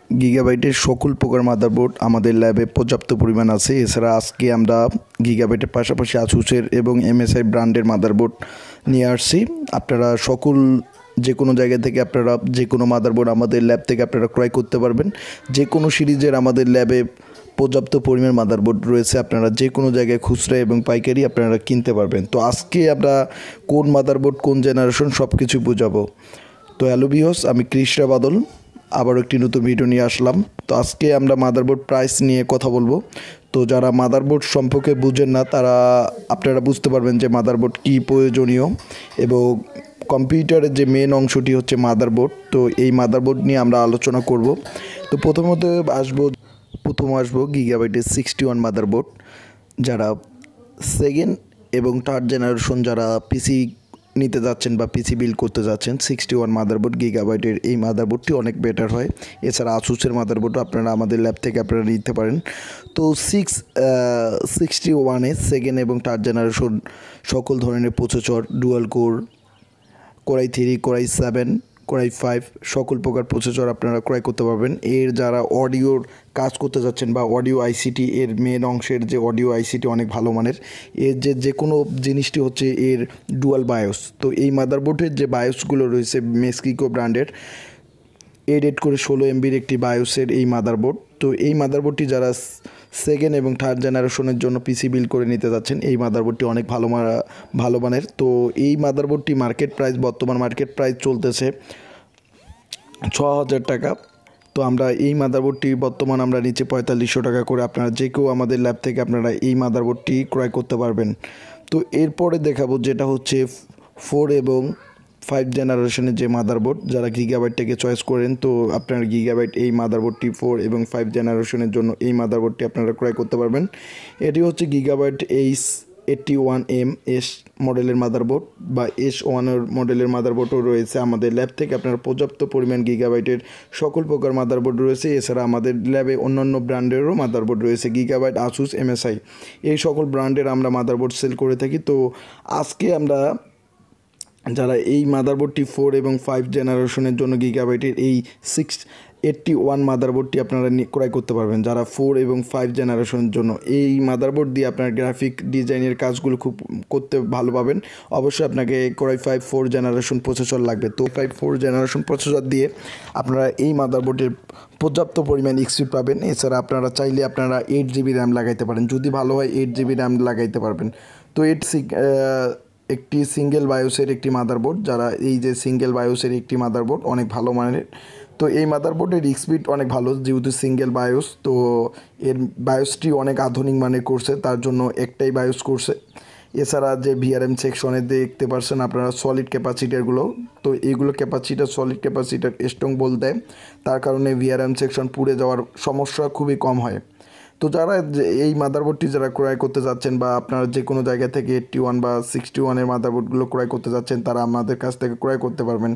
গিগাবাইটের সকল প্রকার মাদারবোর্ড আমাদের ল্যাবে পর্যাপ্ত পরিমাণ আছে। এছাড়া আজকে আমরা গিগাবাইটের পাশাপাশি আসুসের এবং এমএসআই ব্র্যান্ডের মাদারবোর্ড নিয়ে আসছি। আপনারা সকল যে কোনো জায়গা থেকে আপনারা যে কোনো মাদারবোর্ড আমাদের ল্যাব থেকে আপনারা ক্রয় করতে পারবেন। যে কোনো সিরিজের আমাদের ল্যাবে পর্যাপ্ত পরিমাণ মাদারবোর্ড রয়েছে। আপনারা যে কোনো জায়গায় খুচরা এবং পাইকারি আপনারা কিনতে পারবেন। তো আজকে আমরা কোন মাদারবোর্ড কোন জেনারেশন সব কিছু বোঝাবো। তো হ্যালো ভিউয়ার্স, আমি কৃষ্ণা বাদল আবারও একটি নতুন ভিডিও নিয়ে আসলাম। তো আজকে আমরা মাদারবোর্ড প্রাইস নিয়ে কথা বলবো। তো যারা মাদারবোর্ড সম্পর্কে বুঝেন না তারা আপনারা বুঝতে পারবেন যে মাদারবোর্ড কী প্রয়োজনীয়, এবং কম্পিউটারের যে মেন অংশটি হচ্ছে মাদারবোর্ড। তো এই মাদারবোর্ড নিয়ে আমরা আলোচনা করব। তো প্রথমে আসবো গিগাবাইটের 61 মাদারবোর্ড। যারা সেকেন্ড এবং থার্ড জেনারেশন যারা পিসি নিতে যাচ্ছেন বা পিসি বিল্ড করতে যাচ্ছেন, 61 মাদারবোর্ড গিগাবাইটের এই মাদারবোর্ডটি অনেক বেটার হয়। এছাড়া আসুসের মাদারবোর্ডও আপনারা আমাদের ল্যাব থেকে আপনারা নিতে পারেন। তো 61-এ সেকেন্ড এবং থার্ড জেনারেশন সকল ধরনের processor, dual core, core i 3, core i 7, core i 5 সকল প্রকার প্রসেসর আপনারা ক্রয় করতে পারবেন। এর যারা অডিওর কাজ করতে যাচ্ছেন বা অডিও আইসিটি, এর মেন অংশের যে অডিও আইসিটি অনেক ভালো মানের। এর যে কোনো জিনিসটি হচ্ছে এর ডুয়াল বায়োস। তো এই মাদারবোর্ডের যে বায়োসগুলো রয়েছে মেক্সিকো ব্র্যান্ডের, 8 করে 16 এমবির একটি বায়োসের এই মাদারবোর্ড। তো এই মাদারবোর্ডটি যারা সেকেন্ড এবং থার্ড জেনারেশনের জন্য পিসি বিল্ড করে নিতে যাচ্ছেন, এই মাদারবোর্ডটি অনেক ভালো মানের। তো এই মাদারবোর্ডটি বর্তমান মার্কেট প্রাইস চলতেছে 6,000 টাকা। তো আমরা এই মাদারবোর্ডটি বর্তমান আমরা নিচে 4500 টাকা করে। আপনারা যে কেউ আমাদের ল্যাব থেকে আপনারা এই মাদারবোর্ডটি ক্রয় করতে পারবেন। তো এরপরে দেখাবো যেটা হচ্ছে 4 এবং 5 জেনারেশনের যে মাদারবোর্ড, যারা গিগাবাইট থেকে চয়েস করেন, তো আপনার গিগাবাইট এই মাদারবোর্ডটি 4 এবং 5 জেনারেশনের জন্য এই মাদারবোর্ডটি আপনারা ক্রয় করতে পারবেন। এটি হচ্ছে গিগাবাইট H81M এস মডেলের মাদারবোর্ড বা S1 মডেলের মাদারবোর্ডও রয়েছে আমাদের ল্যাব থেকে। আপনার পর্যাপ্ত পরিমাণ গিগাবাইটের সকল প্রকার মাদারবোর্ড রয়েছে। এছাড়া আমাদের ল্যাবে অন্যান্য ব্র্যান্ডেরও মাদারবোর্ড রয়েছে, গিগাবাইট, আসুস, এমএসআই এই সকল ব্র্যান্ডের আমরা মাদারবোর্ড সেল করে থাকি। তো আজকে আমরা যারা এই মাদারবোর্ডটি 4 এবং 5 জেনারেশনের জন্য গিগাবাইটের এই 681 মাদারবোর্ডটি আপনারা ক্রয় করতে পারবেন। যারা 4 এবং 5 জেনারেশনের জন্য এই মাদারবোর্ড দিয়ে আপনার গ্রাফিক ডিজাইনের কাজগুলো খুব করতে ভালো পাবেন। অবশ্যই আপনাকে কোরাই 4 জেনারেশন প্রসেসর লাগবে। তো 4 জেনারেশন প্রসেসর দিয়ে আপনারা এই মাদারবোর্ডের পর্যাপ্ত পরিমাণ স্পিড পাবেন। এছাড়া আপনারা চাইলে আপনারা 8GB র্যাম লাগাইতে পারেন, যদি ভালো হয় 8GB র্যাম লাগাইতে পারবেন। তো একটি সিঙ্গেল বায়োসের একটি মাদারবোর্ড, যারা এই যে সিঙ্গেল বায়োসের একটি মাদারবোর্ড অনেক ভালো মানের। তো এই মাদারবোর্ডের স্পিড অনেক ভালো, যেহেতু সিঙ্গেল বায়োস। তো এর বায়োসটি অনেক আধুনিক মানের করছে, তার জন্য একটাই বায়োস করছে। এছাড়া যে ভিআরএম সেকশনে দেখতে পাচ্ছেন আপনারা সলিড ক্যাপাসিটারগুলো, তো এইগুলো সলিড ক্যাপাসিটার স্ট্রং বল দেয়, তার কারণে ভিআরএম সেকশন পুড়ে যাওয়ার সমস্যা খুবই কম হয়। তো যারা এই মাদারবোর্ডটি যারা ক্রয় করতে যাচ্ছেন বা আপনারা যে কোনো জায়গা থেকে 81 বা 61-এর মাদারবোর্ডগুলো ক্রয় করতে যাচ্ছেন, তারা আমাদের কাছ থেকে ক্রয় করতে পারবেন।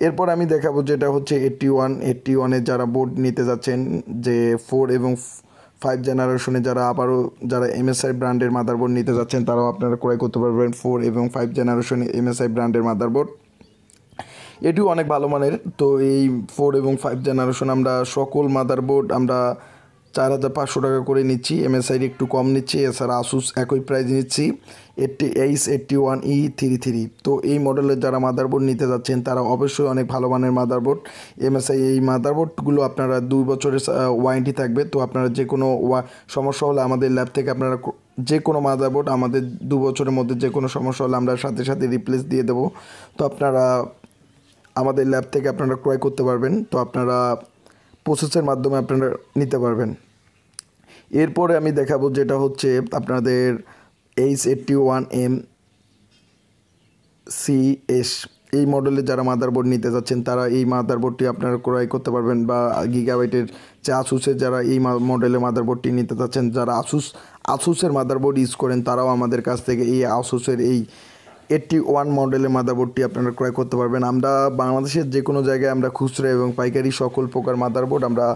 এরপর আমি দেখাবো যেটা হচ্ছে 81-এর যারা বোর্ড নিতে যাচ্ছেন, যে 4 এবং 5 জেনারেশনে যারা এমএসআই ব্র্যান্ডের মাদারবোর্ড নিতে যাচ্ছেন, তারাও আপনারা ক্রয় করতে পারবেন 4 এবং 5 জেনারেশনে এমএসআই ব্র্যান্ডের মাদারবোর্ড। এটিও অনেক ভালো মানের। তো এই 4 এবং 5 জেনারেশন আমরা সকল মাদারবোর্ড আমরা 4,500 টাকা করে নিচ্ছি, এমএসআইর একটু কম নিচ্ছি। এছাড়া আসুস একই প্রাইস নিচ্ছি, H81E33। তো এই মডেলের যারা মাদারবোর্ড নিতে যাচ্ছেন তারা অবশ্যই অনেক ভালো মানের মাদারবোর্ড। এমএসআই এই মাদারবোর্ডগুলো আপনারা 2 বছরের ওয়ারেন্টি থাকবে। তো আপনারা যে কোনো সমস্যা হলে আমাদের ল্যাব থেকে আপনারা যে কোনো মাদারবোর্ড আমাদের 2 বছরের মধ্যে যে কোনো সমস্যা হলে আমরা সাথে সাথে রিপ্লেস দিয়ে দেবো। তো আপনারা আমাদের ল্যাব থেকে আপনারা ক্রয় করতে পারবেন। তো আপনারা প্রসেসের মাধ্যমে আপনারা নিতে পারবেন। এরপরে আমি দেখাবো যেটা হচ্ছে আপনাদের H81M CS এই মডেলের যারা মাদারবোর্ড নিতে যাচ্ছেন, তারা এই মাদারবোর্ডটি আপনারা ক্রয় করতে পারবেন। বা গিগাবাইটের যে আসুসের যারা এই মডেলের মাদারবোর্ডটি নিতে যাচ্ছেন, যারা আসুসের মাদারবোর্ড ইউজ করেন, তারাও আমাদের কাছ থেকে এই আসুসের এই 81 মডেলের মাদারবোর্ডটি আপনারা ক্রয় করতে পারবেন। আমরা বাংলাদেশের যে কোনো জায়গায় আমরা খুচরা এবং পাইকারি সকল প্রকার মাদারবোর্ড আমরা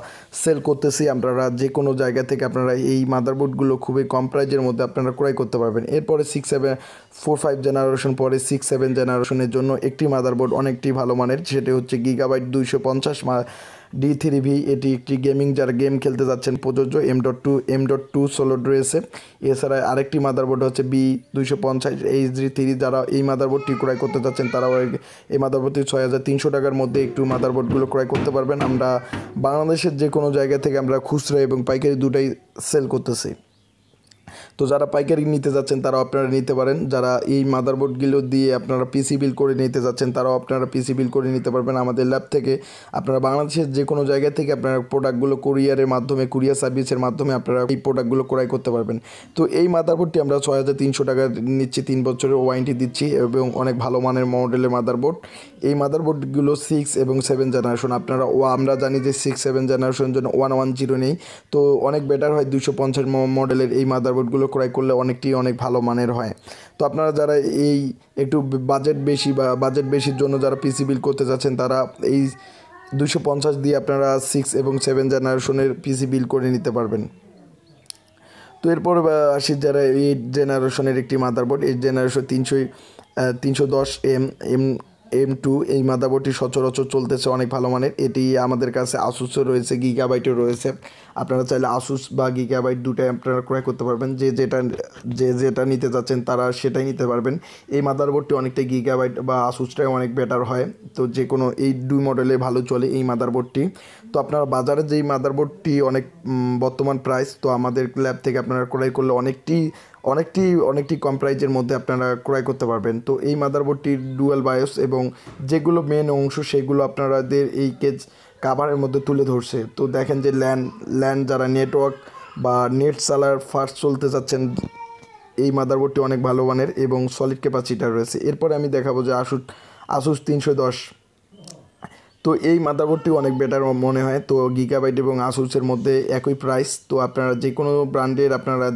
সেল করতেছি। আপনারা যে কোনো জায়গা থেকে আপনারা এই মাদারবোর্ডগুলো খুবই কম প্রাইজের মধ্যে আপনারা ক্রয় করতে পারবেন। এরপরে 4-5 জেনারেশন পরে 6-7 জেনারেশনের জন্য একটি মাদারবোর্ড অনেকটি ভালো মানের, সেটি হচ্ছে গিগাবাইট 250 D3V, এটি একটি গেমিং, যারা গেম খেলতে যাচ্ছেন প্রযোজ্য। M.2 সলিড রয়েছে। এছাড়া আরেকটি মাদারবোর্ড হচ্ছে B250 HD3, যারা এই মাদারবোর্ডটি ক্রয় করতে যাচ্ছেন তারাও এই মাদারবোর্ডটি 6,300 টাকার মধ্যে একটু মাদারবোর্ডগুলো ক্রয় করতে পারবেন। আমরা বাংলাদেশের যে কোনো জায়গা থেকে আমরা খুচরা এবং পাইকারি দুটাই সেল করতেছি। তো যারা পাইকারি নিতে যাচ্ছেন তারাও আপনারা নিতে পারেন। যারা এই মাদারবোর্ডগুলো দিয়ে আপনারা পিসি বিল করে নিতে যাচ্ছেন তারাও আপনারা পিসি বিল করে নিতে পারবেন আমাদের ল্যাব থেকে। আপনারা বাংলাদেশের যে কোনো জায়গা থেকে আপনারা প্রোডাক্টগুলো কুরিয়ারের মাধ্যমে, কুরিয়ার সার্ভিসের মাধ্যমে আপনারা এই প্রোডাক্টগুলো ক্রয় করতে পারবেন। তো এই মাদারবোর্ডটি আমরা 6,300 টাকা নিচ্ছি, 3 বছরের ওয়ারেন্টি দিচ্ছি এবং অনেক ভালো মানের মডেলের মাদারবোর্ড। এই মাদারবোর্ডগুলো 6 এবং 7 জেনারেশন। আমরা জানি যে 6, 7 জেনারেশন জন্য 110 নেই, তো অনেক বেটার হয় 250 মডেলের এই মাদারবোর্ডগুলো ক্রয় করলে অনেক ভালো মানের হয়। তো আপনারা যারা এই একটু বাজেট বেশির জন্য যারা পিসি বিল করতে যাচ্ছেন তারা এই 250 দিয়ে আপনারা 6 এবং 7 জেনারেশনের পিসি বিল করে নিতে পারবেন। তো এরপর আসি যারা 8 জেনারেশনের একটি মাদারবোর্ড, 8 জেনারেশন 310M.2, এই মাদারবোর্ডটি সচরাচর চলতেছে অনেক ভালো মানের। এটি আমাদের কাছে আসুসও রয়েছে, গিগাবাইটও রয়েছে। আপনারা চাইলে আসুস বা গিগাবাইট দুটাই আপনারা ক্রয় করতে পারবেন। যে যেটা নিতে যাচ্ছেন তারা সেটাই নিতে পারবেন। এই মাদারবোর্ডটি অনেকটা গিগাবাইট বা আসুসটাই অনেক বেটার হয়। তো যে কোনো এই 2 মডেলে ভালো চলে এই মাদারবোর্ডটি। তো আপনারা বাজারে যেই মাদারবোর্ডটি অনেক বর্তমান প্রাইস, তো আমাদের ল্যাব থেকে আপনারা ক্রয় করলে অনেকটি কম প্রাইজের মধ্যে আপনারা ক্রয় করতে পারবেন। তো এই মাদারবোর্ডটির ডুয়াল বায়োস এবং যেগুলো মেন অংশ সেগুলো আপনাদের এই কেজ কাভারের মধ্যে তুলে ধরছে। তো দেখেন যে ল্যান্ড যারা নেটওয়ার্ক বা নেট চালার ফাস্ট চলতে যাচ্ছেন, এই মাদারবোর্ডটি অনেক ভালো মানের এবং সলিড ক্যাপাসিটার রয়েছে। এরপরে আমি দেখাবো যে আসুস 310। তো এই মাদারবোর্ডটি অনেক বেটার মনে হয়। তো গিগাবাইট এবং আসুসের মধ্যে একই প্রাইস। তো আপনারা যে কোনো ব্র্যান্ডের আপনারা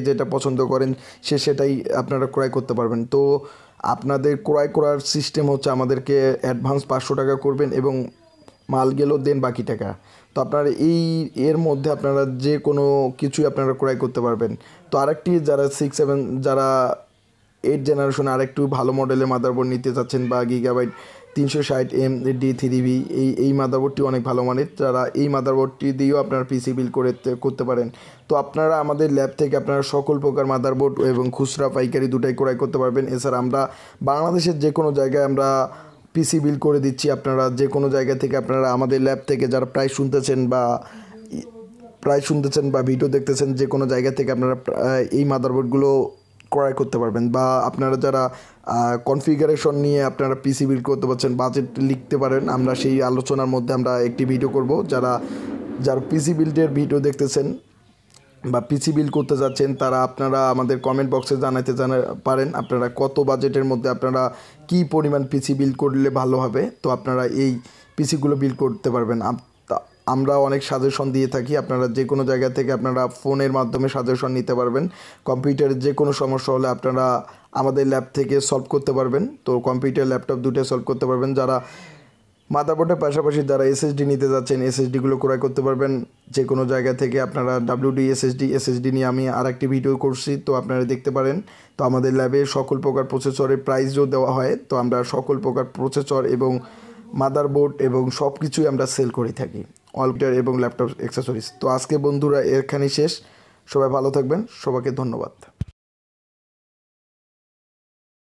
যেটা পছন্দ করেন সেটাই আপনারা ক্রয় করতে পারবেন। তো আপনাদের ক্রয় করার সিস্টেম হচ্ছে আমাদেরকে অ্যাডভান্স 500 টাকা করবেন এবং মাল গেলেও দেন বাকি টাকা। তো আপনারা এর মধ্যে আপনারা যে কোনো কিছুই আপনারা ক্রয় করতে পারবেন। তো আরেকটি যারা 6, 7, যারা 8 জেনারেশন আরেকটু ভালো মডেলের মাদারবোর্ড নিতে চাচ্ছেন বা গিগাবাইট 360M D3V, এই মাদারবোর্ডটি অনেক ভালো মানের। যারা এই মাদারবোর্ডটি দিয়েও আপনারা পিসি বিল করতে পারেন। তো আপনারা আমাদের ল্যাব থেকে আপনারা সকল প্রকার মাদারবোর্ড এবং খুচরা পাইকারি দুটাই ক্রয় করতে পারবেন। এছাড়া আমরা বাংলাদেশের যে কোনো জায়গায় আমরা পিসি বিল করে দিচ্ছি। আপনারা যে কোনো জায়গা থেকে আপনারা আমাদের ল্যাব থেকে যারা প্রাইস শুনতেছেন বা ভিডিও দেখতেছেন, যে কোনো জায়গা থেকে আপনারা এই মাদারবোর্ডগুলো ক্রয় করতে পারবেন। বা আপনারা যারা কনফিগারেশন নিয়ে আপনারা পিসি বিল করতে পারছেন, বাজেট লিখতে পারেন। আমরা সেই আলোচনার মধ্যে আমরা একটি ভিডিও করব। যারা পিসি বিল্ডের ভিডিও দেখতেছেন বা পিসি বিল করতে যাচ্ছেন তারা আপনারা আমাদের কমেন্ট বক্সে জানাতে পারেন আপনারা কত বাজেটের মধ্যে আপনারা কী পরিমাণ পিসি বিল করলে ভালো হবে। তো আপনারা এই পিসিগুলো বিল করতে পারবেন। আমরা অনেক সাজেশন দিয়ে থাকি। আপনারা যে কোনো জায়গা থেকে আপনারা ফোনের মাধ্যমে সাজেশন নিতে পারবেন। কম্পিউটারের যে কোনো সমস্যা হলে আপনারা আমাদের ল্যাব থেকে সলভ করতে পারবেন। তো কম্পিউটার, ল্যাপটপ দুটোই সলভ করতে পারবেন। যারা মাদারবোর্ডের পাশাপাশি যারা এসএসডি নিতে যাচ্ছেন, এসএসডিগুলো ক্রয় করতে পারবেন যে কোনো জায়গা থেকে। আপনারা এসএসডি নিয়ে আমি আরেকটি ভিডিও করছি, তো আপনারা দেখতে পারেন। তো আমাদের ল্যাবে সকল প্রকার প্রসেসরের প্রাইসও দেওয়া হয়। তো আমরা সকল প্রকার প্রসেসর এবং মাদারবোর্ড এবং সব কিছুই আমরা সেল করে থাকি, কম্পিউটার এবং ল্যাপটপ অ্যাক্সেসরিজ। তো আজকে বন্ধুরা এখানেই শেষ। সবাই ভালো থাকবেন, সবাইকে ধন্যবাদ।